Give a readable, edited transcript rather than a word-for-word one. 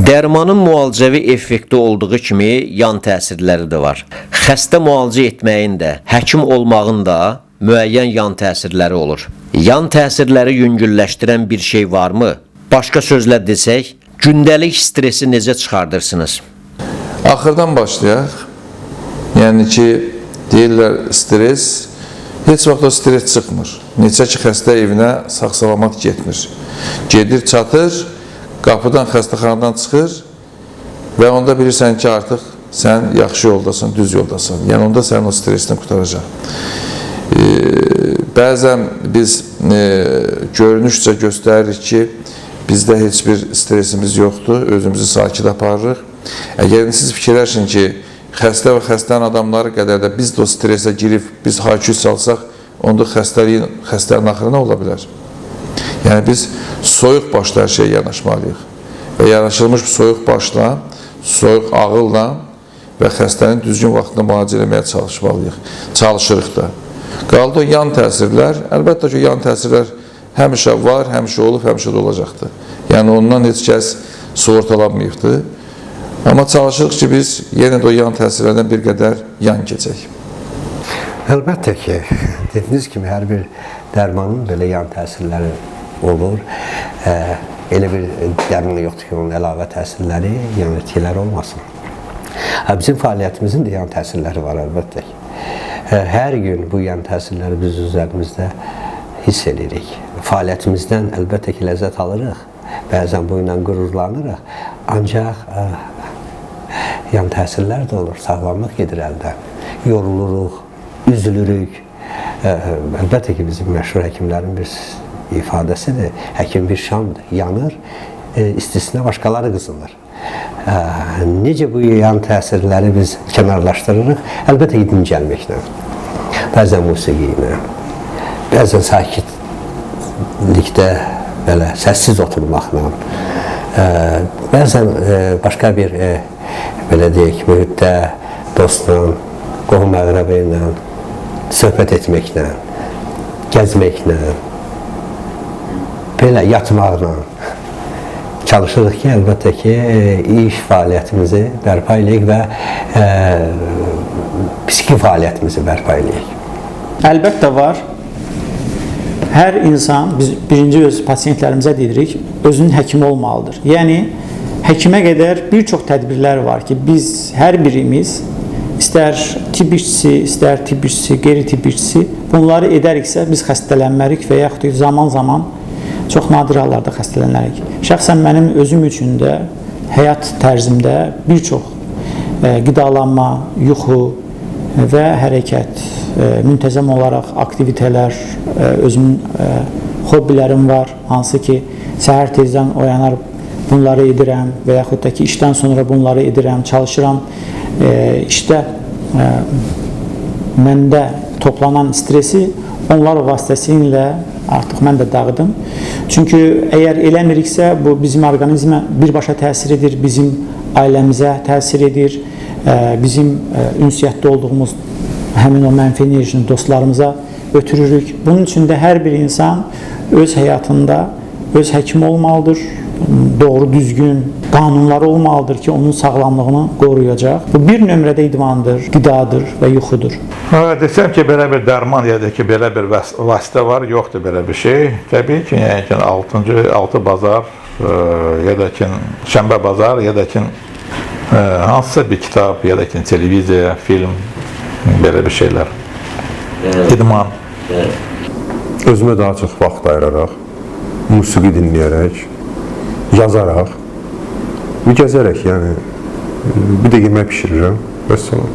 Dərmanın müalicəvi effekti olduğu kimi yan təsirləri də var. Xəstə müalicə etməyin də, həkim olmağın da müəyyən yan təsirləri olur. Yan təsirləri yüngülləşdirən bir şey varmı? Başqa sözlə desək, gündəlik stresi necə çıxardırsınız? Axırdan başlayaq. Yəni ki, deyirlər stres, heç vaxt o stres çıxmır. Neçə ki, xəstə evinə sağ-salamat getmir. Gedir, çatır, qapıdan, xəstəxanadan çıxır və onda bilirsən ki, artıq sən yaxşı yoldasan, düz yoldasan. Yəni, onda sən o stresini qutaracaq. Bəzən biz görünüşcə göstəririk ki, bizdə heç bir stresimiz yoxdur, özümüzü sakit aparırıq. Əgər siz fikirləşin ki, xəstə və xəstənin adamları qədər də biz də o stresə girib, biz haykü salsaq, onda xəstənin axırı nə ola bilər? Yəni, biz soyuq başla hər şeyə yanaşmalıyıq. Və yanaşılmış soyuq başla, soyuq ağılla və xəstənin düzgün vaxtında müalicə etməyə çalışmalıyıq. Çalışırıq da. Qaldı o yan təsirlər. Əlbəttə ki, yan təsirlər həmişə var, həmişə olub, həmişə də olacaqdır. Yəni, ondan heç kəs sığortalanmayıbdır. Amma çalışırıq ki, biz yenə də o yan təsirlərdən bir qədər yan keçək. Əlbəttə ki, dediyiniz kimi hər bir dərmanın belə yan təsirləri olur. Elə bir dərman yoxdur ki, onun əlavə təsirləri, yan etkiləri olmasın. Bizim fəaliyyətimizin də yan təsirləri var, əlbəttə ki. Hər gün bu yan təsirləri biz üzərimizdə hiss edirik. Fəaliyyətimizdən əlbəttə ki, ləzzət alırıq. Bəzən bu ilə qürurlanırıq. Ancaq yan təsirlər də olur, sağlamlıq gedir əldən. Yoruluruq, üzülürük. Əlbəttə ki, bizim məşhur həkimlərin bir ifadəsidir. Həkim bir şamdır, yanır, istisinə başqaları qızılır. Necə bu yan təsirləri biz kənarlaşdırırıq? Əlbəttə ki, dincəlməklə, bəzən musiqi ilə, bəzən sakitlikdə belə səssiz oturmaqla, bəzən başqa bir belə deyək, mühitdə dostla, qohum-əqrəbə ilə söhbət etməklə, gəzməklə, belə yatmaqla çalışırıq ki, əlbəttə ki, iş fəaliyyətimizi bərpa eləyək və psixi fəaliyyətimizi bərpa eləyək. Əlbəttə var. Hər insan, biz birinci öz pasiyentlərimizə deyirik, özünün həkimi olmalıdır. Yəni, həkimə qədər bir çox tədbirlər var ki, biz hər birimiz, istər tibb işçisi, istər tibb işçisi, qeyri-tibb işçisi, bunları edəriksə biz xəstələnmərik və yaxud zaman-zaman çox nadir hallarda xəstələnərik. Şəxsən mənim özüm üçün də həyat tərzimdə bir çox qidalanma, yuxu və hərəkət, müntəzəm olaraq aktivitələr, özümün hobbilərim var, hansı ki, səhər tezdən oyanar bunları edirəm və yaxud da ki, işdən sonra bunları edirəm, çalışıram. İşdə məndə toplanan stresi onlar vasitəsilə artıq mən də dağıdım. Çünki əgər eləmiriksə, bu bizim orqanizmə birbaşa təsir edir, bizim ailəmizə təsir edir, bizim ünsiyyətdə olduğumuz həmin o mənfi enerjini dostlarımıza ötürürük. Bunun üçün də hər bir insan öz həyatında öz həkimi olmalıdır, doğru düzgün qanunları olmalıdır ki, onun sağlamlığını qoruyacaq. Bu bir nömrədə idmandır, qidadır və yuxudur. Desəm ki, belə bir dərman ya da ki, belə bir vasitə var, yoxdur belə bir şey. Təbii ki, yəni ki, 6 bazar ya da ki, şənbə bazar ya da ki, hansısa bir kitab ya da ki, televiziya, film, belə bir şeylər. İdman. Özümə daha çox vaxt ayıraraq, musiqi dinləyərək, yazaraq, gəzərək, yəni, bir də yemək pişirirəm, vəssalam.